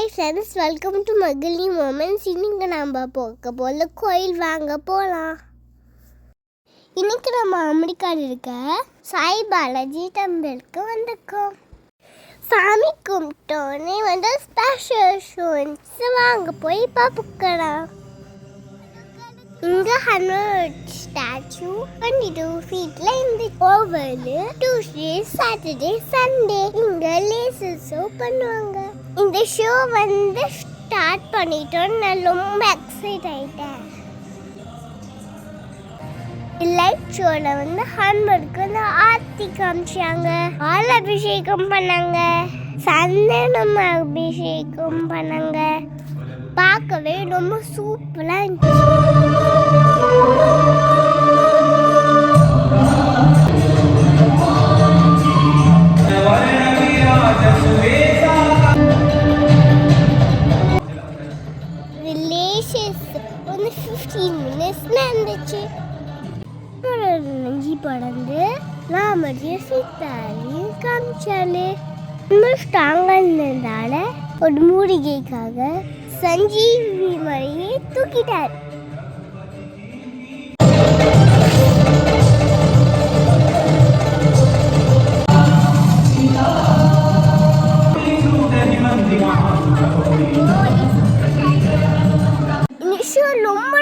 Hi friends, welcome to மகிழி moments. இன்னைக்கு நம்ம போக போல கோயில் வாங்க போகலாம். இன்னைக்கு நம்ம அமெரிக்காவில் இருக்க சாய் பாலாஜி டெம்பிளுக்கு வந்திருக்கோம். சாமி கும்பிட்டோன்னே ஸ்பெஷல் ஷோன்ஸ் வாங்க போய் பார்க்கலாம். இங்கே 100 ஸ்டாச்சு 22 ஃபீட்ல இந்த கோவில் டியூஸ்டே, சாட்டர்டே, சண்டே இங்கே லேசர் ஷோ பண்ணுவாங்க. இந்த ஷோ ஸ்டார்ட் பண்ணிட்டோம். நான் ரொம்ப எக்ஸைட் ஆயிட்டேன். லைட் ஷோல ஹனுமருக்கு ஆர்த்தி காமிச்சாங்க, பால் அபிஷேகம் பண்ணாங்க, சந்தனம் அபிஷேகம் பண்ணாங்க. பார்க்கவே ரொம்ப சூப்பரா இருந்துச்சு. ஒரு 15 மினிட்ஸ் நடந்துச்சு. நஞ்சி படந்து ராமஜியும் சீதாவையும் காமிச்சாலே ரொம்ப ஸ்ட்ராங்காக இருந்ததால ஒரு மூலிகைக்காக சஞ்சீவி மலையை தூக்கிட்டார்.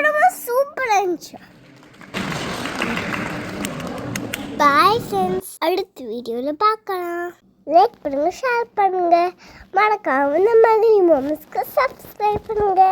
ரொம்ப சூப்பராக இருந்துச்சு. பாய் ஃப்ரெண்ட்ஸ், அடுத்த வீடியோவில் பார்க்கலாம். லைக் பண்ணுங்க, ஷேர் பண்ணுங்க, மறக்காம மகிழி மொமெண்ட்ஸ்க்கு சப்ஸ்கிரைப் பண்ணுங்க.